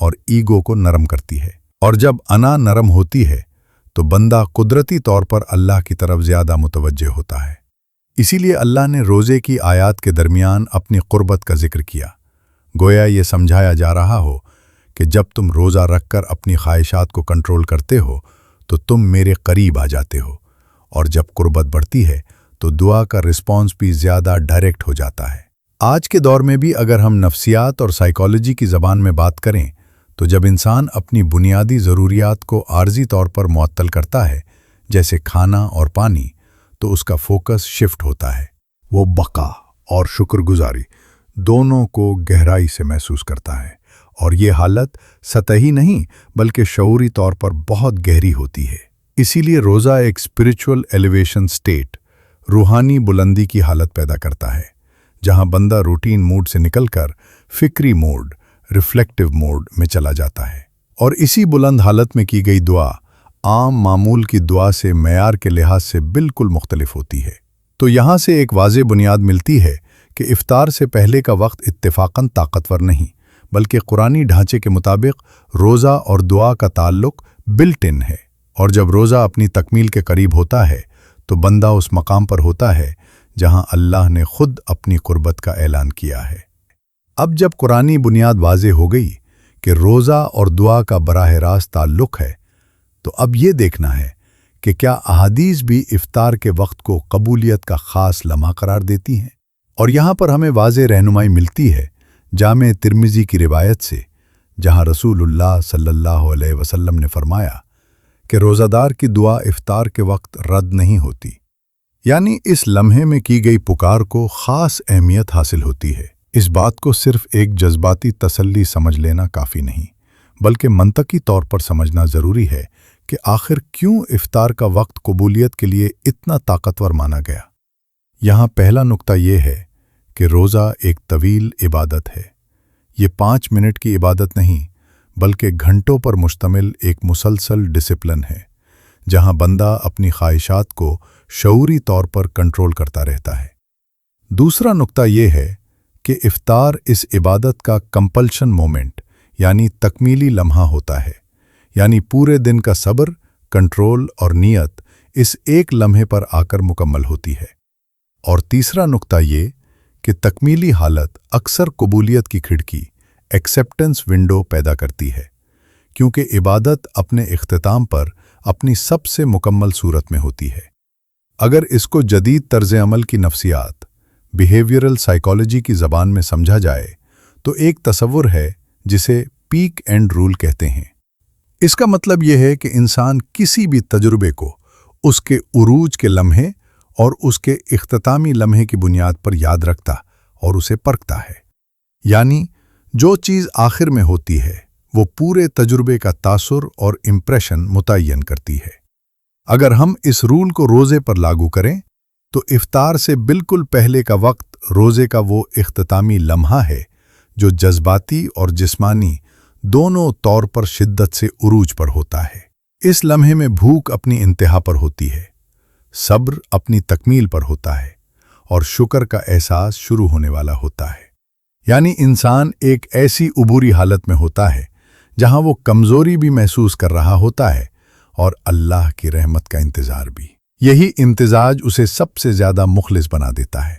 اور ایگو کو نرم کرتی ہے۔ اور جب انا نرم ہوتی ہے تو بندہ قدرتی طور پر اللہ کی طرف زیادہ متوجہ ہوتا ہے۔ اسی لیے اللہ نے روزے کی آیات کے درمیان اپنی قربت کا ذکر کیا، گویا یہ سمجھایا جا رہا ہو کہ جب تم روزہ رکھ کر اپنی خواہشات کو کنٹرول کرتے ہو تو تم میرے قریب آ جاتے ہو، اور جب قربت بڑھتی ہے تو دعا کا رسپانس بھی زیادہ ڈائریکٹ ہو جاتا ہے۔ آج کے دور میں بھی اگر ہم نفسیات اور سائیکالوجی کی زبان میں بات کریں تو جب انسان اپنی بنیادی ضروریات کو عارضی طور پر معطل کرتا ہے، جیسے کھانا اور پانی، تو اس کا فوکس شفٹ ہوتا ہے۔ وہ بقا اور شکر گزاری دونوں کو گہرائی سے محسوس کرتا ہے، اور یہ حالت سطحی نہیں بلکہ شعوری طور پر بہت گہری ہوتی ہے۔ اسی لیے روزہ ایک اسپرچول ایلیویشن سٹیٹ، روحانی بلندی کی حالت پیدا کرتا ہے، جہاں بندہ روٹین موڈ سے نکل کر فکری موڈ، ریفلیکٹیو موڈ میں چلا جاتا ہے۔ اور اسی بلند حالت میں کی گئی دعا عام معمول کی دعا سے معیار کے لحاظ سے بالکل مختلف ہوتی ہے۔ تو یہاں سے ایک واضح بنیاد ملتی ہے کہ افطار سے پہلے کا وقت اتفاقاً طاقتور نہیں، بلکہ قرآنی ڈھانچے کے مطابق روزہ اور دعا کا تعلق بلٹ ان ہے، اور جب روزہ اپنی تکمیل کے قریب ہوتا ہے تو بندہ اس مقام پر ہوتا ہے جہاں اللہ نے خود اپنی قربت کا اعلان کیا ہے۔ اب جب قرآنی بنیاد واضح ہو گئی کہ روزہ اور دعا کا براہ راست تعلق ہے، تو اب یہ دیکھنا ہے کہ کیا احادیث بھی افطار کے وقت کو قبولیت کا خاص لمحہ قرار دیتی ہیں۔ اور یہاں پر ہمیں واضح رہنمائی ملتی ہے جامع ترمذی کی روایت سے، جہاں رسول اللہ صلی اللہ علیہ وسلم نے فرمایا کہ روزہ دار کی دعا افطار کے وقت رد نہیں ہوتی، یعنی اس لمحے میں کی گئی پکار کو خاص اہمیت حاصل ہوتی ہے۔ اس بات کو صرف ایک جذباتی تسلی سمجھ لینا کافی نہیں، بلکہ منطقی طور پر سمجھنا ضروری ہے کہ آخر کیوں افطار کا وقت قبولیت کے لیے اتنا طاقتور مانا گیا۔ یہاں پہلا نقطہ یہ ہے کہ روزہ ایک طویل عبادت ہے۔ یہ 5 منٹ کی عبادت نہیں، بلکہ گھنٹوں پر مشتمل ایک مسلسل ڈسپلن ہے، جہاں بندہ اپنی خواہشات کو شعوری طور پر کنٹرول کرتا رہتا ہے۔ دوسرا نقطہ یہ ہے کہ افطار اس عبادت کا کمپلشن مومنٹ، یعنی تکمیلی لمحہ ہوتا ہے، یعنی پورے دن کا صبر، کنٹرول اور نیت اس ایک لمحے پر آ کر مکمل ہوتی ہے۔ اور تیسرا نقطہ یہ کہ تکمیلی حالت اکثر قبولیت کی کھڑکی، ایکسیپٹنس ونڈو پیدا کرتی ہے، کیونکہ عبادت اپنے اختتام پر اپنی سب سے مکمل صورت میں ہوتی ہے۔ اگر اس کو جدید طرز عمل کی نفسیات، بیہیویئرل سائیکالوجی کی زبان میں سمجھا جائے تو ایک تصور ہے جسے پیک اینڈ رول کہتے ہیں۔ اس کا مطلب یہ ہے کہ انسان کسی بھی تجربے کو اس کے عروج کے لمحے اور اس کے اختتامی لمحے کی بنیاد پر یاد رکھتا اور اسے پرکھتا ہے، یعنی جو چیز آخر میں ہوتی ہے وہ پورے تجربے کا تاثر اور امپریشن متعین کرتی ہے۔ اگر ہم اس رول کو روزے پر لاگو کریں تو افطار سے بالکل پہلے کا وقت روزے کا وہ اختتامی لمحہ ہے جو جذباتی اور جسمانی دونوں طور پر شدت سے عروج پر ہوتا ہے۔ اس لمحے میں بھوک اپنی انتہا پر ہوتی ہے، صبر اپنی تکمیل پر ہوتا ہے، اور شکر کا احساس شروع ہونے والا ہوتا ہے۔ یعنی انسان ایک ایسی عبوری حالت میں ہوتا ہے جہاں وہ کمزوری بھی محسوس کر رہا ہوتا ہے اور اللہ کی رحمت کا انتظار بھی۔ یہی امتزاج اسے سب سے زیادہ مخلص بنا دیتا ہے۔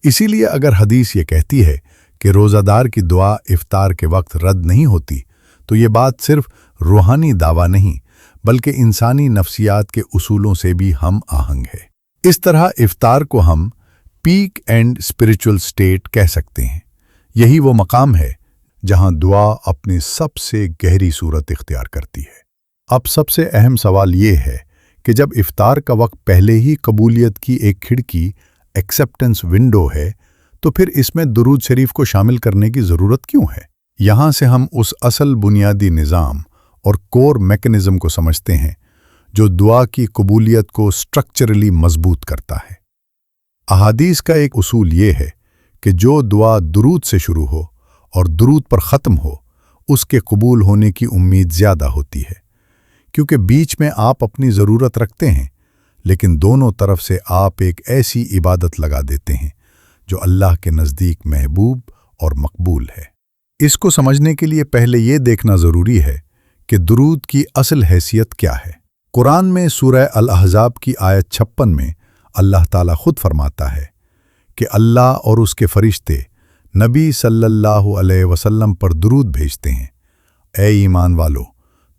اسی لیے اگر حدیث یہ کہتی ہے کہ روزہ دار کی دعا افطار کے وقت رد نہیں ہوتی، تو یہ بات صرف روحانی دعویٰ نہیں بلکہ انسانی نفسیات کے اصولوں سے بھی ہم آہنگ ہے۔ اس طرح افطار کو ہم پیک اینڈ اسپرچول سٹیٹ کہہ سکتے ہیں۔ یہی وہ مقام ہے جہاں دعا اپنی سب سے گہری صورت اختیار کرتی ہے۔ اب سب سے اہم سوال یہ ہے کہ جب افطار کا وقت پہلے ہی قبولیت کی ایک کھڑکی، ایکسیپٹنس ونڈو ہے، تو پھر اس میں درود شریف کو شامل کرنے کی ضرورت کیوں ہے؟ یہاں سے ہم اس اصل بنیادی نظام اور کور میکنزم کو سمجھتے ہیں جو دعا کی قبولیت کو سٹرکچرلی مضبوط کرتا ہے۔ احادیث کا ایک اصول یہ ہے کہ جو دعا درود سے شروع ہو اور درود پر ختم ہو، اس کے قبول ہونے کی امید زیادہ ہوتی ہے، کیونکہ بیچ میں آپ اپنی ضرورت رکھتے ہیں، لیکن دونوں طرف سے آپ ایک ایسی عبادت لگا دیتے ہیں جو اللہ کے نزدیک محبوب اور مقبول ہے۔ اس کو سمجھنے کے لیے پہلے یہ دیکھنا ضروری ہے کہ درود کی اصل حیثیت کیا ہے۔ قرآن میں سورہ الاحزاب کی آیت 56 میں اللہ تعالیٰ خود فرماتا ہے کہ اللہ اور اس کے فرشتے نبی صلی اللہ علیہ وسلم پر درود بھیجتے ہیں۔ اے ایمان والو،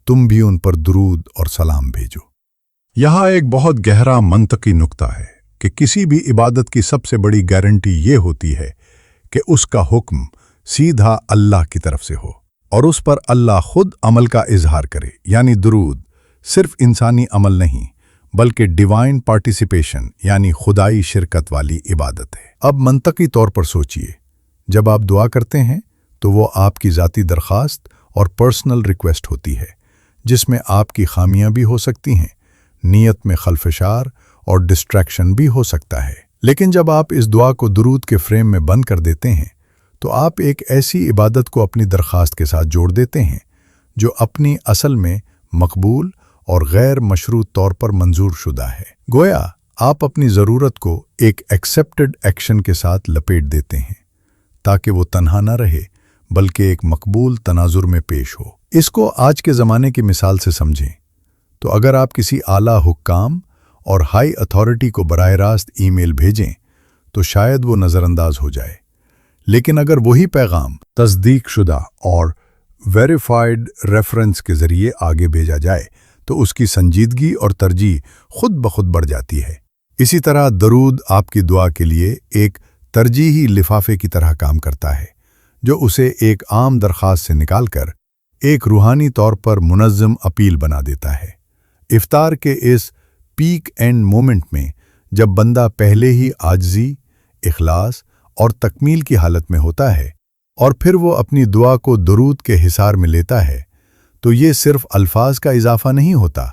تم بھی ان پر درود اور سلام بھیجو۔ یہاں ایک بہت گہرا منطقی نکتہ ہے کہ کسی بھی عبادت کی سب سے بڑی گارنٹی یہ ہوتی ہے کہ اس کا حکم سیدھا اللہ کی طرف سے ہو اور اس پر اللہ خود عمل کا اظہار کرے، یعنی درود صرف انسانی عمل نہیں بلکہ ڈیوائن پارٹیسپیشن یعنی خدائی شرکت والی عبادت ہے۔ اب منطقی طور پر سوچئے، جب آپ دعا کرتے ہیں تو وہ آپ کی ذاتی درخواست اور پرسنل ریکویسٹ ہوتی ہے، جس میں آپ کی خامیاں بھی ہو سکتی ہیں، نیت میں خلفشار اور ڈسٹریکشن بھی ہو سکتا ہے۔ لیکن جب آپ اس دعا کو درود کے فریم میں بند کر دیتے ہیں تو آپ ایک ایسی عبادت کو اپنی درخواست کے ساتھ جوڑ دیتے ہیں جو اپنی اصل میں مقبول اور غیر مشروط طور پر منظور شدہ ہے۔ گویا آپ اپنی ضرورت کو ایک ایکسیپٹڈ ایکشن کے ساتھ لپیٹ دیتے ہیں تاکہ وہ تنہا نہ رہے بلکہ ایک مقبول تناظر میں پیش ہو۔ اس کو آج کے زمانے کی مثال سے سمجھیں تو اگر آپ کسی اعلیٰ حکام اور ہائی اتھارٹی کو براہ راست ای میل بھیجیں تو شاید وہ نظر انداز ہو جائے، لیکن اگر وہی پیغام تصدیق شدہ اور ویریفائڈ ریفرنس کے ذریعے آگے بھیجا جائے تو اس کی سنجیدگی اور ترجیح خود بخود بڑھ جاتی ہے۔ اسی طرح درود آپ کی دعا کے لیے ایک ترجیحی لفافے کی طرح کام کرتا ہے جو اسے ایک عام درخواست سے نکال کر ایک روحانی طور پر منظم اپیل بنا دیتا ہے۔ افطار کے اس پیک اینڈ مومنٹ میں جب بندہ پہلے ہی عاجزی، اخلاص اور تکمیل کی حالت میں ہوتا ہے اور پھر وہ اپنی دعا کو درود کے حصار میں لیتا ہے تو یہ صرف الفاظ کا اضافہ نہیں ہوتا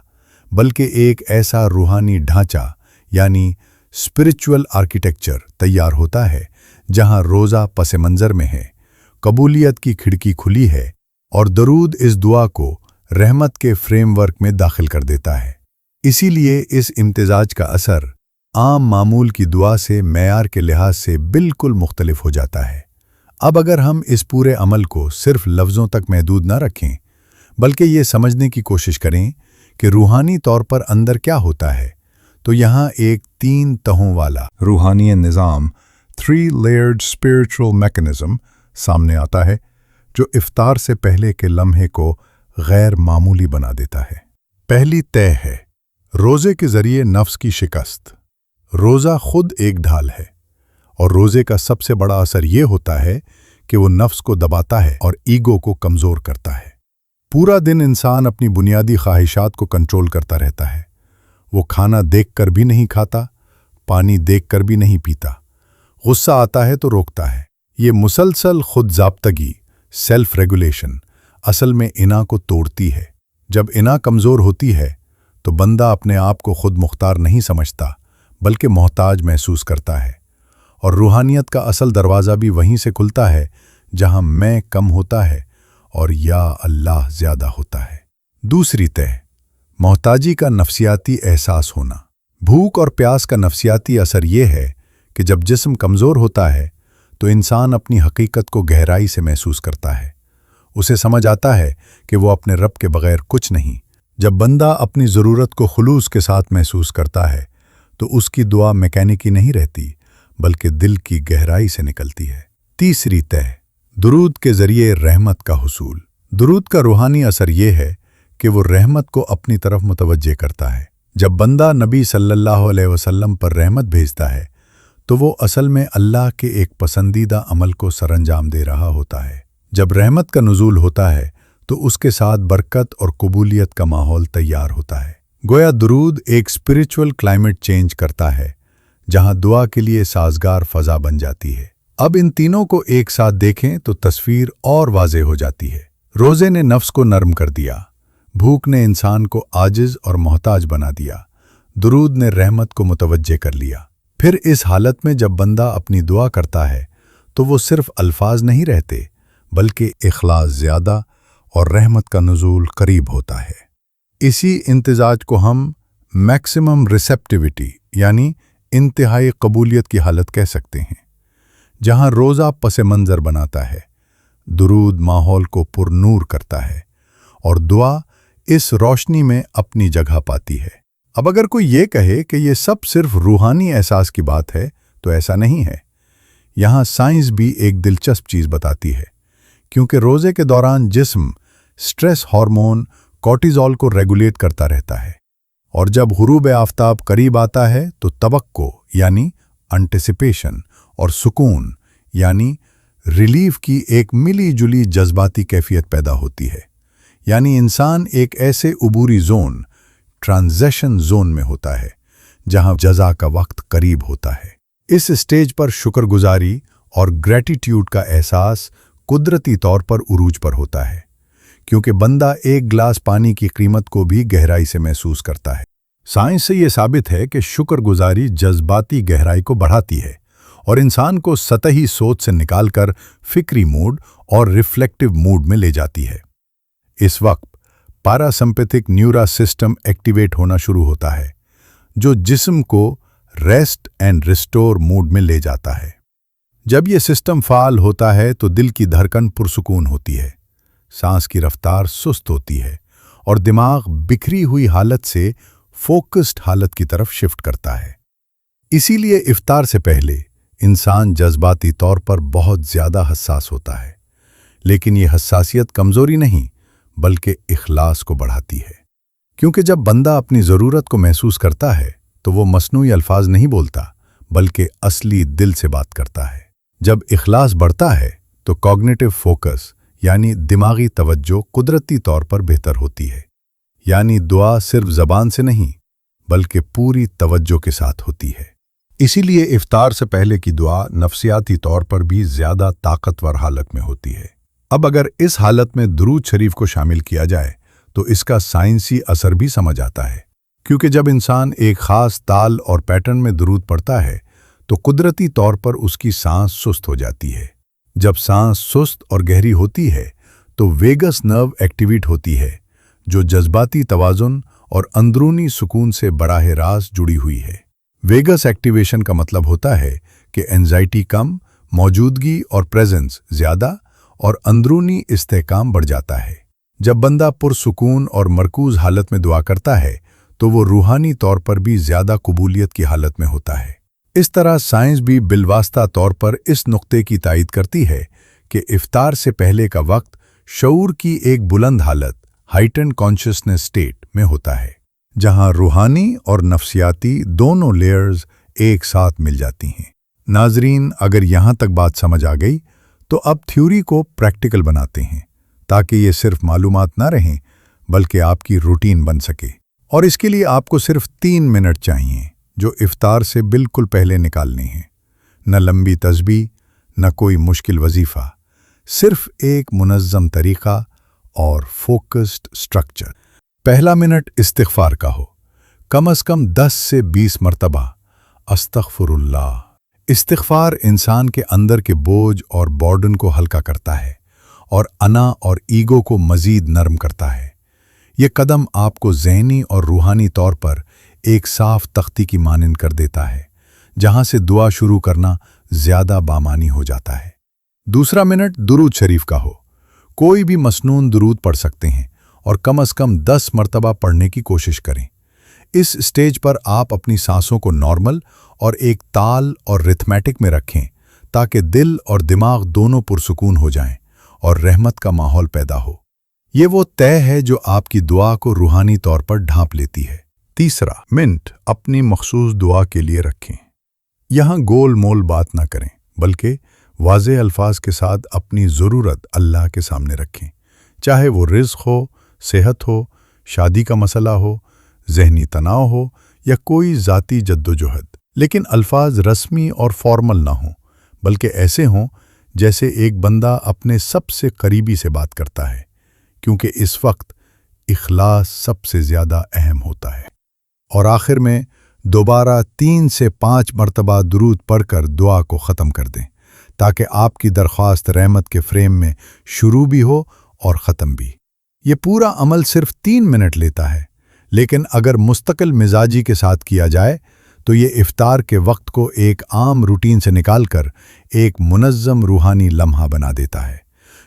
بلکہ ایک ایسا روحانی ڈھانچہ یعنی اسپرچول آرکیٹیکچر تیار ہوتا ہے جہاں روزہ پس منظر میں ہے، قبولیت کی کھڑکی کھلی ہے اور درود اس دعا کو رحمت کے فریم ورک میں داخل کر دیتا ہے۔ اسی لیے اس امتزاج کا اثر عام معمول کی دعا سے معیار کے لحاظ سے بالکل مختلف ہو جاتا ہے۔ اب اگر ہم اس پورے عمل کو صرف لفظوں تک محدود نہ رکھیں بلکہ یہ سمجھنے کی کوشش کریں کہ روحانی طور پر اندر کیا ہوتا ہے تو یہاں ایک 3 تہوں والا روحانی نظام 3 لیئرڈ اسپرچول میکنزم سامنے آتا ہے جو افطار سے پہلے کے لمحے کو غیر معمولی بنا دیتا ہے۔ پہلی تہ ہے روزے کے ذریعے نفس کی شکست۔ روزہ خود ایک ڈھال ہے اور روزے کا سب سے بڑا اثر یہ ہوتا ہے کہ وہ نفس کو دباتا ہے اور ایگو کو کمزور کرتا ہے۔ پورا دن انسان اپنی بنیادی خواہشات کو کنٹرول کرتا رہتا ہے۔ وہ کھانا دیکھ کر بھی نہیں کھاتا، پانی دیکھ کر بھی نہیں پیتا، غصہ آتا ہے تو روکتا ہے۔ یہ مسلسل خود ضابطگی، سیلف ریگولیشن اصل میں انا کو توڑتی ہے۔ جب انا کمزور ہوتی ہے تو بندہ اپنے آپ کو خود مختار نہیں سمجھتا بلکہ محتاج محسوس کرتا ہے، اور روحانیت کا اصل دروازہ بھی وہیں سے کھلتا ہے جہاں میں کم ہوتا ہے اور یا اللہ زیادہ ہوتا ہے۔ دوسری تہ محتاجی کا نفسیاتی احساس ہونا۔ بھوک اور پیاس کا نفسیاتی اثر یہ ہے کہ جب جسم کمزور ہوتا ہے تو انسان اپنی حقیقت کو گہرائی سے محسوس کرتا ہے۔ اسے سمجھ آتا ہے کہ وہ اپنے رب کے بغیر کچھ نہیں۔ جب بندہ اپنی ضرورت کو خلوص کے ساتھ محسوس کرتا ہے تو اس کی دعا میکینکی نہیں رہتی بلکہ دل کی گہرائی سے نکلتی ہے۔ تیسری تہ درود کے ذریعے رحمت کا حصول۔ درود کا روحانی اثر یہ ہے کہ وہ رحمت کو اپنی طرف متوجہ کرتا ہے۔ جب بندہ نبی صلی اللہ علیہ وسلم پر رحمت بھیجتا ہے تو وہ اصل میں اللہ کے ایک پسندیدہ عمل کو سرانجام دے رہا ہوتا ہے۔ جب رحمت کا نزول ہوتا ہے تو اس کے ساتھ برکت اور قبولیت کا ماحول تیار ہوتا ہے۔ گویا درود ایک اسپرچول کلائمیٹ چینج کرتا ہے جہاں دعا کے لیے سازگار فضا بن جاتی ہے۔ اب ان تینوں کو ایک ساتھ دیکھیں تو تصویر اور واضح ہو جاتی ہے۔ روزے نے نفس کو نرم کر دیا، بھوک نے انسان کو عاجز اور محتاج بنا دیا، درود نے رحمت کو متوجہ کر لیا۔ پھر اس حالت میں جب بندہ اپنی دعا کرتا ہے تو وہ صرف الفاظ نہیں رہتے بلکہ اخلاص زیادہ اور رحمت کا نزول قریب ہوتا ہے۔ اسی امتزاج کو ہم میکسیمم ریسیپٹیوٹی یعنی انتہائی قبولیت کی حالت کہہ سکتے ہیں، جہاں روزہ پس منظر بناتا ہے، درود ماحول کو پرنور کرتا ہے اور دعا اس روشنی میں اپنی جگہ پاتی ہے۔ اب اگر کوئی یہ کہے کہ یہ سب صرف روحانی احساس کی بات ہے تو ایسا نہیں ہے۔ یہاں سائنس بھی ایک دلچسپ چیز بتاتی ہے، کیونکہ روزے کے دوران جسم سٹریس ہارمون کورٹیزول کو ریگولیٹ کرتا رہتا ہے، اور جب غروب آفتاب قریب آتا ہے تو توقع یعنی انٹیسپیشن اور سکون یعنی ریلیف کی ایک ملی جلی جذباتی کیفیت پیدا ہوتی ہے۔ یعنی انسان ایک ایسے عبوری زون، ٹرانزیشن زون میں ہوتا ہے جہاں جزا کا وقت قریب ہوتا ہے۔ اس اسٹیج پر شکر گزاری اور گریٹیٹیوڈ کا احساس قدرتی طور پر عروج پر ہوتا ہے، کیونکہ بندہ ایک گلاس پانی کی قیمت کو بھی گہرائی سے محسوس کرتا ہے۔ سائنس سے یہ ثابت ہے کہ شکر گزاری جذباتی گہرائی کو بڑھاتی ہے اور انسان کو سطحی سوچ سے نکال کر فکری موڈ اور ریفلیکٹیو موڈ میں لے جاتی ہے۔ اس وقت پاراسمپیتھک نیورا سسٹم ایکٹیویٹ ہونا شروع ہوتا ہے، جو جسم کو ریسٹ اینڈ ریسٹور موڈ میں لے جاتا ہے۔ جب یہ سسٹم فعال ہوتا ہے تو دل کی دھڑکن پرسکون ہوتی ہے، سانس کی رفتار سست ہوتی ہے اور دماغ بکھری ہوئی حالت سے فوکسڈ حالت کی طرف شفٹ کرتا ہے۔ اسی لیے افطار سے پہلے انسان جذباتی طور پر بہت زیادہ حساس ہوتا ہے، لیکن یہ حساسیت کمزوری نہیں بلکہ اخلاص کو بڑھاتی ہے، کیونکہ جب بندہ اپنی ضرورت کو محسوس کرتا ہے تو وہ مصنوعی الفاظ نہیں بولتا بلکہ اصلی دل سے بات کرتا ہے۔ جب اخلاص بڑھتا ہے تو کوگنیٹو فوکس یعنی دماغی توجہ قدرتی طور پر بہتر ہوتی ہے، یعنی دعا صرف زبان سے نہیں بلکہ پوری توجہ کے ساتھ ہوتی ہے۔ اسی لیے افطار سے پہلے کی دعا نفسیاتی طور پر بھی زیادہ طاقتور حالت میں ہوتی ہے۔ اب اگر اس حالت میں درود شریف کو شامل کیا جائے تو اس کا سائنسی اثر بھی سمجھ آتا ہے، کیونکہ جب انسان ایک خاص تال اور پیٹرن میں درود پڑھتا ہے تو قدرتی طور پر اس کی سانس سست ہو جاتی ہے۔ جب سانس سست اور گہری ہوتی ہے تو ویگس نرو ایکٹیویٹ ہوتی ہے، جو جذباتی توازن اور اندرونی سکون سے براہ راست جڑی ہوئی ہے۔ ویگس ایکٹیویشن کا مطلب ہوتا ہے کہ انزائٹی کم، موجودگی اور پریزنس زیادہ اور اندرونی استحکام بڑھ جاتا ہے۔ جب بندہ پرسکون اور مرکوز حالت میں دعا کرتا ہے تو وہ روحانی طور پر بھی زیادہ قبولیت کی حالت میں ہوتا ہے۔ اس طرح سائنس بھی بالواسطہ طور پر اس نقطے کی تائید کرتی ہے کہ افطار سے پہلے کا وقت شعور کی ایک بلند حالت ہائٹنڈ کانشسنس سٹیٹ میں ہوتا ہے، جہاں روحانی اور نفسیاتی دونوں لیئرز ایک ساتھ مل جاتی ہیں۔ ناظرین، اگر یہاں تک بات سمجھ آ گئی تو اب تھیوری کو پریکٹیکل بناتے ہیں تاکہ یہ صرف معلومات نہ رہیں بلکہ آپ کی روٹین بن سکے۔ اور اس کے لیے آپ کو صرف 3 منٹ چاہیے جو افطار سے بالکل پہلے نکالنے ہیں۔ نہ لمبی تسبیح، نہ کوئی مشکل وظیفہ، صرف ایک منظم طریقہ اور فوکسڈ سٹرکچر۔ پہلا منٹ استغفار کا ہو، کم از کم 10 سے 20 مرتبہ استغفر اللہ۔ استغفار انسان کے اندر کے بوجھ اور بورڈن کو ہلکا کرتا ہے اور انا اور ایگو کو مزید نرم کرتا ہے۔ یہ قدم آپ کو ذہنی اور روحانی طور پر ایک صاف تختی کی مانند کر دیتا ہے، جہاں سے دعا شروع کرنا زیادہ بامانی ہو جاتا ہے۔ دوسرا منٹ درود شریف کا ہو، کوئی بھی مسنون درود پڑھ سکتے ہیں اور کم از کم 10 مرتبہ پڑھنے کی کوشش کریں۔ اس سٹیج پر آپ اپنی سانسوں کو نارمل اور ایک تال اور ریتھمیٹک میں رکھیں تاکہ دل اور دماغ دونوں پرسکون ہو جائیں اور رحمت کا ماحول پیدا ہو۔ یہ وہ طے ہے جو آپ کی دعا کو روحانی طور پر ڈھانپ لیتی ہے۔ تیسرا منٹ اپنی مخصوص دعا کے لیے رکھیں۔ یہاں گول مول بات نہ کریں بلکہ واضح الفاظ کے ساتھ اپنی ضرورت اللہ کے سامنے رکھیں، چاہے وہ رزق ہو، صحت ہو، شادی کا مسئلہ ہو، ذہنی تناؤ ہو یا کوئی ذاتی جدوجہد۔ لیکن الفاظ رسمی اور فارمل نہ ہوں بلکہ ایسے ہوں جیسے ایک بندہ اپنے سب سے قریبی سے بات کرتا ہے، کیونکہ اس وقت اخلاص سب سے زیادہ اہم ہوتا ہے۔ اور آخر میں دوبارہ 3 سے 5 مرتبہ درود پڑھ کر دعا کو ختم کر دیں تاکہ آپ کی درخواست رحمت کے فریم میں شروع بھی ہو اور ختم بھی۔ یہ پورا عمل صرف 3 منٹ لیتا ہے، لیکن اگر مستقل مزاجی کے ساتھ کیا جائے تو یہ افطار کے وقت کو ایک عام روٹین سے نکال کر ایک منظم روحانی لمحہ بنا دیتا ہے،